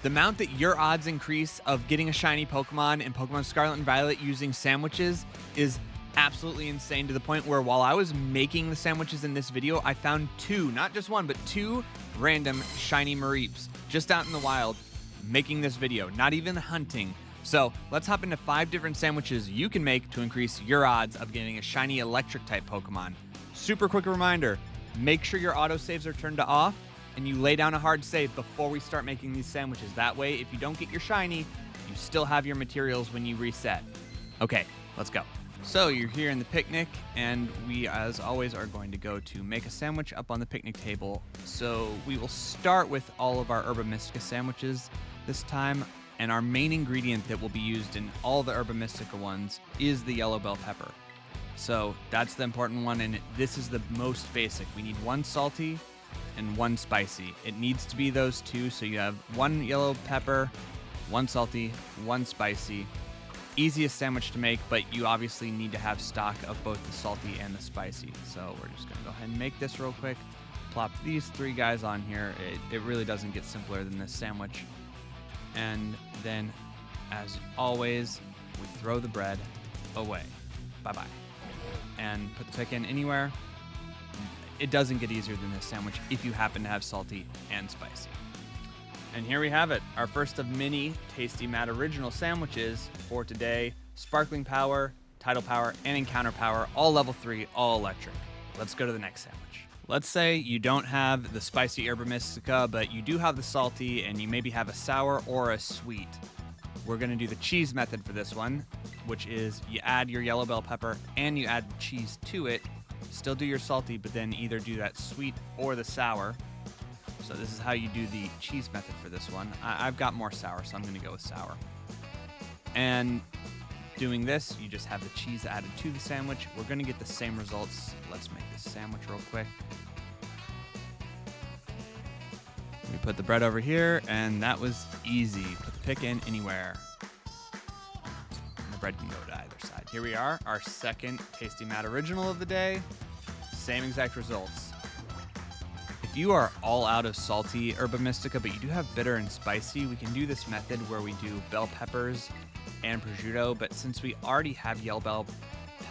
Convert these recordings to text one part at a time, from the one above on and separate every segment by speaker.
Speaker 1: The amount that your odds increase of getting a shiny Pokemon in Pokemon Scarlet and Violet using sandwiches is absolutely insane, to the point where while I was making the sandwiches in this video, I found two, not just one, but two random shiny Mareeps just out in the wild making this video, not even hunting. So let's hop into 5 different sandwiches you can make to increase your odds of getting a shiny electric type Pokemon. Super quick reminder, make sure your autosaves are turned to off and you lay down a hard save before we start making these sandwiches. That way, if you don't get your shiny, you still have your materials when you reset. Okay, let's go. So you're here in the picnic, and we, as always, are going to go to make a sandwich up on the picnic table. So we will start with all of our Herba Mystica sandwiches this time, and our main ingredient that will be used in all the Herba Mystica ones is the yellow bell pepper. So that's the important one, and this is the most basic. We need 1 salty and 1 spicy. It needs to be those two, so you have 1 yellow pepper, 1 salty, 1 spicy. Easiest sandwich to make, but you obviously need to have stock of both the salty and the spicy. So we're just gonna go ahead and make this real quick. Plop these 3 guys on here. It really doesn't get simpler than this sandwich. And then, as always, we throw the bread away. Bye-bye. And put the pick in anywhere. It doesn't get easier than this sandwich if you happen to have salty and spicy. And here we have it, our first of many Tasty Matt original sandwiches for today. Sparkling Power, Tidal Power, and Encounter Power, all level 3, all electric. Let's go to the next sandwich. Let's say you don't have the spicy Herba Mystica, but you do have the salty, and you maybe have a sour or a sweet. We're gonna do the cheese method for this one, which is you add your yellow bell pepper and you add cheese to it. Still do your salty, but then either do that sweet or the sour. So this is how you do the cheese method for this one. I've got more sour, so I'm going to go with sour. And doing this, you just have the cheese added to the sandwich. We're going to get the same results. Let's make this sandwich real quick. We put the bread over here, and that was easy. Put the pick in anywhere. And the bread can go to either side. Here we are, our second Tasty Matt original of the day. Same exact results. If you are all out of salty Herba Mystica, but you do have bitter and spicy, we can do this method where we do bell peppers and prosciutto, but since we already have yellow bell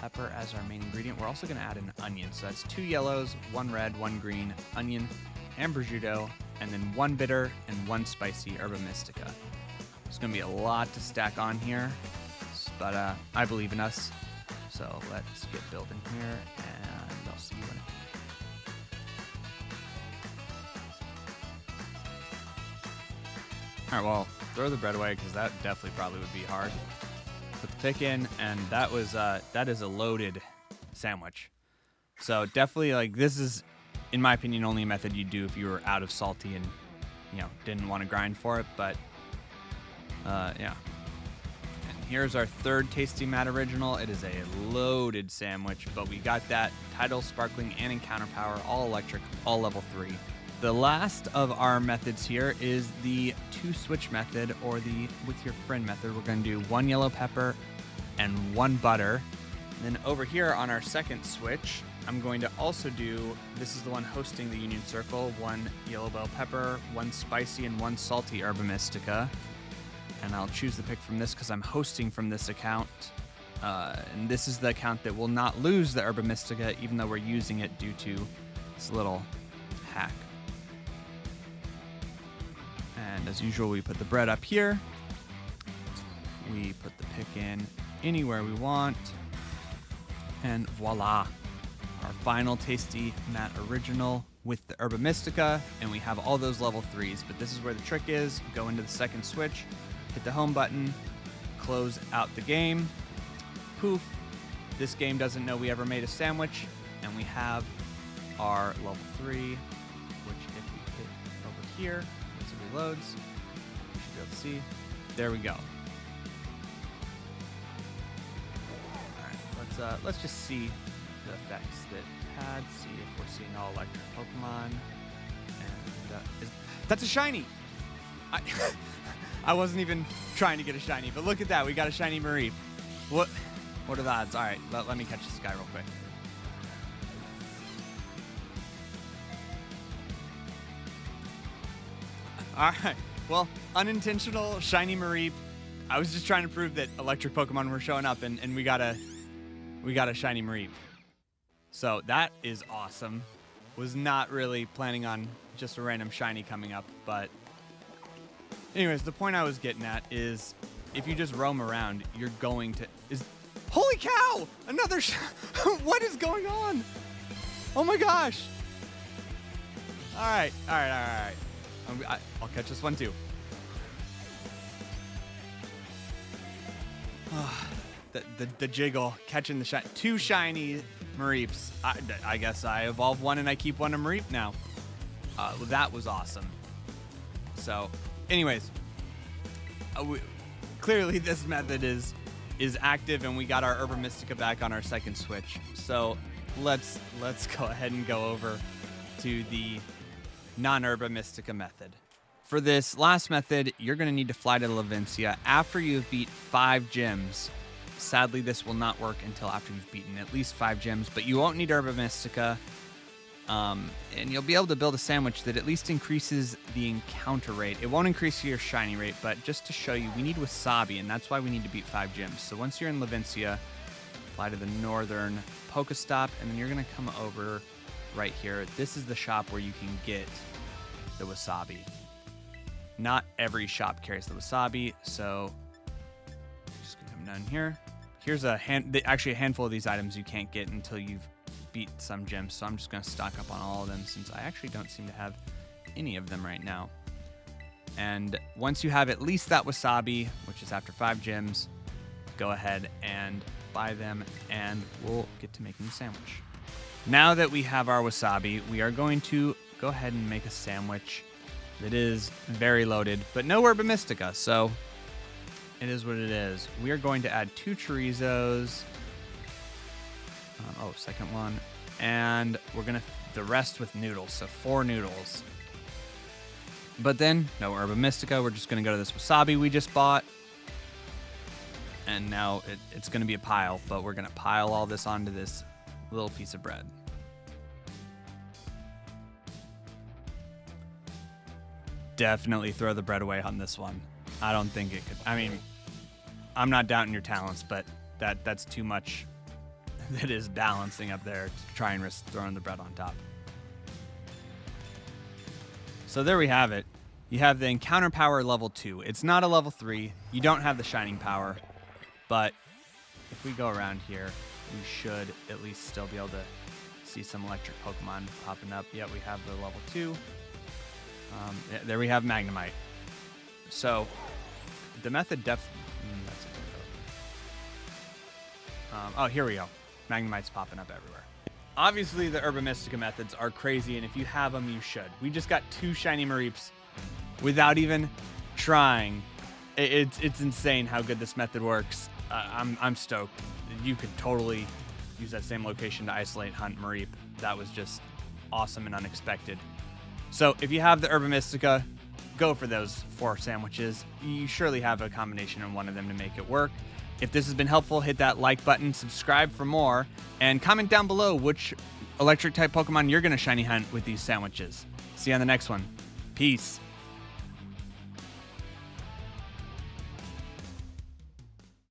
Speaker 1: pepper as our main ingredient, we're also going to add an onion. So that's 2 yellows, 1 red, 1 green, onion, and prosciutto, and then 1 bitter and 1 spicy Herba Mystica. There's going to be a lot to stack on here, but I believe in us. So let's get building here, and I'll see you in a minute. All right, well, throw the bread away because that definitely probably would be hard. Put the pick in, and that is a loaded sandwich. So definitely, like, this is, in my opinion, only a method you'd do if you were out of salty and, you know, didn't want to grind for it. But yeah. And here's our third Tasty Matt original. It is a loaded sandwich, but we got that Tidal, Sparkling, and Encounter Power, all electric, all level 3. The last of our methods here is the 2-switch method, or the with your friend method. We're going to do 1 yellow pepper and 1 butter. And then over here on our second switch, I'm going to also do, this is the one hosting the Union Circle, 1 yellow bell pepper, 1 spicy, and 1 salty Herba Mystica. And I'll choose the pick from this because I'm hosting from this account. And this is the account that will not lose the Herba Mystica, even though we're using it due to this little hack. And as usual, we put the bread up here. We put the pick in anywhere we want. And voila, our final Tasty Matt original with the Herba Mystica. And we have all those level 3s. But this is where the trick is. Go into the second switch, hit the home button, close out the game. Poof. This game doesn't know we ever made a sandwich. And we have our level 3, which if we hit over here, once it reloads, you should be able to see. There we go. All right, let's just see the effects that it had. See if we're seeing all electric Pokemon. And that's a shiny. I wasn't even trying to get a shiny, but look at that. We got a shiny Mareep. What are the odds? All right, let me catch this guy real quick. All right, Well, unintentional shiny Mareep. I was just trying to prove that electric Pokemon were showing up, and we got a shiny Mareep. So that is awesome. Was not really planning on just a random shiny coming up, but anyways, the point I was getting at is if you just roam around, you're going to holy cow! Another what is going on? Oh my gosh! All right. I'll catch this one too. The jiggle, catching the shiny. 2 shiny Mareeps. I guess I evolve one and I keep one a Mareep now. That was awesome. So, anyways, clearly this method is active, and we got our Herba Mystica back on our second switch. So let's go ahead and go over to the non-Herba Mystica method. For this last method, you're going to need to fly to Levincia after you've beat 5 gyms. Sadly, this will not work until after you've beaten at least 5 gyms, but you won't need Herba Mystica, and you'll be able to build a sandwich that at least increases the encounter rate. It won't increase your shiny rate, but just to show you, we need Wasabi, and that's why we need to beat 5 gyms. So once you're in Levincia, fly to the northern Pokestop, and then you're going to come over right here. This is the shop where you can get the Wasabi. Not every shop carries the Wasabi, so just gonna come down here. Here's actually a handful of these items you can't get until you've beat some gyms, so I'm just gonna stock up on all of them since I actually don't seem to have any of them right now. And once you have at least that Wasabi, which is after 5 gyms, go ahead and buy them, and we'll get to making the sandwich. Now that we have our Wasabi, we are going to go ahead and make a sandwich that is very loaded, but no Herba Mystica, so it is what it is. We are going to add 2 chorizos. Second one. And we're going to the rest with noodles, so 4 noodles. But then, no Herba Mystica. We're just going to go to this Wasabi we just bought. And now it's going to be a pile, but we're going to pile all this onto this little piece of bread. Definitely throw the bread away on this one. I don't think it could. I mean, I'm not doubting your talents, but that's too much. That is balancing up there to try and risk throwing the bread on top. So there we have it. You have the encounter power level 2. It's not a level 3. You don't have the shining power, but if we go around here, we should at least still be able to see some electric Pokemon popping up. Yeah, we have the level 2. There we have Magnemite. So the method here we go. Magnemite's popping up everywhere. Obviously, the Herba Mystica methods are crazy, and if you have them, you should. We just got 2 shiny Mareeps without even trying. It's insane how good this method works. I'm stoked. You could totally use that same location to isolate hunt Mareep. That was just awesome and unexpected. So if you have the Herba Mystica, go for those 4 sandwiches. You surely have a combination in one of them to make it work. If this has been helpful, hit that like button, subscribe for more, and comment down below which electric type Pokemon you're going to shiny hunt with these sandwiches. See you on the next one. Peace.